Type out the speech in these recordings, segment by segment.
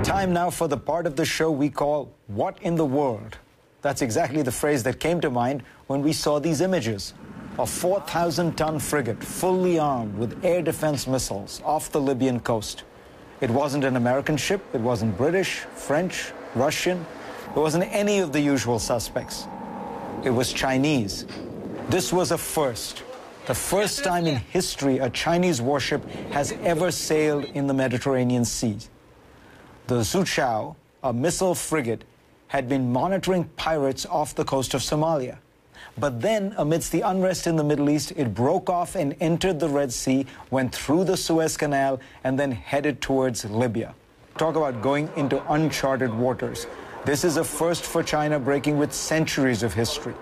Time now for the part of the show we call What in the World? That's exactly the phrase that came to mind when we saw these images. A 4,000-ton frigate fully armed with air defense missiles off the Libyan coast. It wasn't an American ship, it wasn't British, French, Russian. It wasn't any of the usual suspects. It was Chinese. This was a first. The first time in history a Chinese warship has ever sailed in the Mediterranean Sea. The Zuchao, a missile frigate, had been monitoring pirates off the coast of Somalia. But then, amidst the unrest in the Middle East, it broke off and entered the Red Sea, went through the Suez Canal, and then headed towards Libya. Talk about going into uncharted waters. This is a first for China, breaking with centuries of history.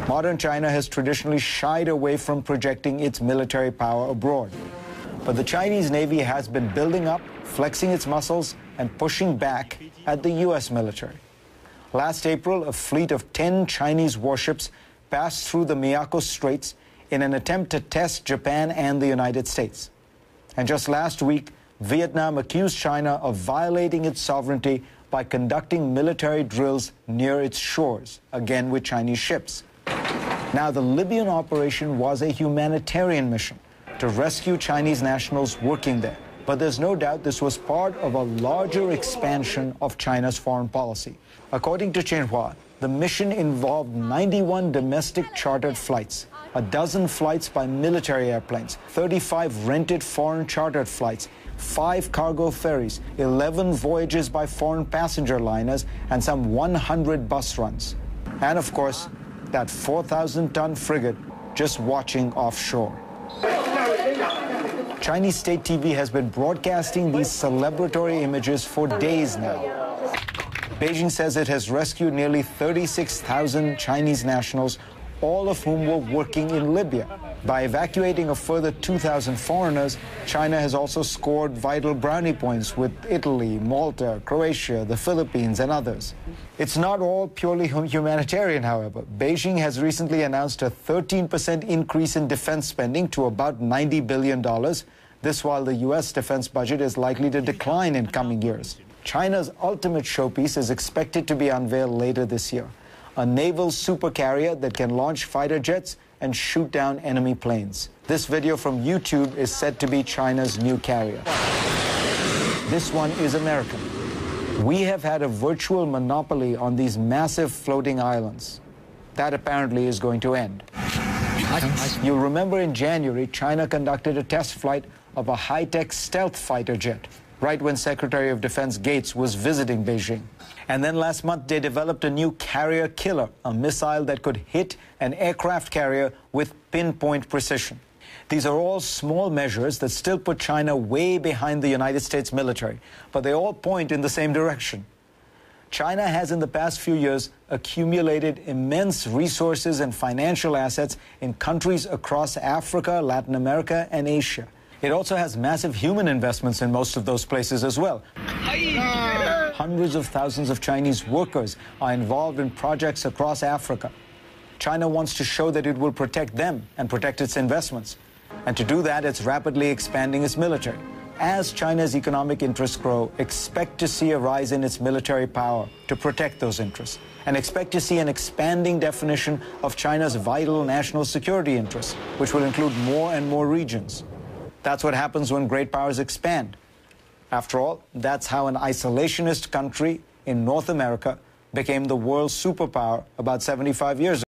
Modern China has traditionally shied away from projecting its military power abroad. But the Chinese Navy has been building up, flexing its muscles, and pushing back at the U.S. military. Last April, a fleet of 10 Chinese warships passed through the Miyako Straits in an attempt to test Japan and the United States. And just last week, Vietnam accused China of violating its sovereignty by conducting military drills near its shores, again with Chinese ships. Now, the Libyan operation was a humanitarian mission to rescue Chinese nationals working there. But there's no doubt this was part of a larger expansion of China's foreign policy. According to Xinhua, the mission involved 91 domestic chartered flights, a dozen flights by military airplanes, 35 rented foreign chartered flights, 5 cargo ferries, 11 voyages by foreign passenger liners, and some 100 bus runs. And of course, that 4,000-ton frigate just watching offshore. Chinese state TV has been broadcasting these celebratory images for days now. Beijing says it has rescued nearly 36,000 Chinese nationals, all of whom were working in Libya. By evacuating a further 2,000 foreigners, China has also scored vital brownie points with Italy, Malta, Croatia, the Philippines, and others. It's not all purely humanitarian, however. Beijing has recently announced a 13% increase in defense spending to about $90 billion. This while the U.S. defense budget is likely to decline in coming years. China's ultimate showpiece is expected to be unveiled later this year. A naval supercarrier that can launch fighter jets and shoot down enemy planes. This video from YouTube is said to be China's new carrier. This one is American. We have had a virtual monopoly on these massive floating islands. That apparently is going to end. You'll remember in January, China conducted a test flight of a high-tech stealth fighter jet, right when Secretary of Defense Gates was visiting Beijing. And then last month, they developed a new carrier killer, a missile that could hit an aircraft carrier with pinpoint precision. These are all small measures that still put China way behind the United States military, but they all point in the same direction. China has in the past few years accumulated immense resources and financial assets in countries across Africa, Latin America, and Asia. It also has massive human investments in most of those places as well. Hundreds of thousands of Chinese workers are involved in projects across Africa. China wants to show that it will protect them and protect its investments. And to do that, it's rapidly expanding its military. As China's economic interests grow, expect to see a rise in its military power to protect those interests. And expect to see an expanding definition of China's vital national security interests, which will include more and more regions. That's what happens when great powers expand. After all, that's how an isolationist country in North America became the world's superpower about 75 years ago.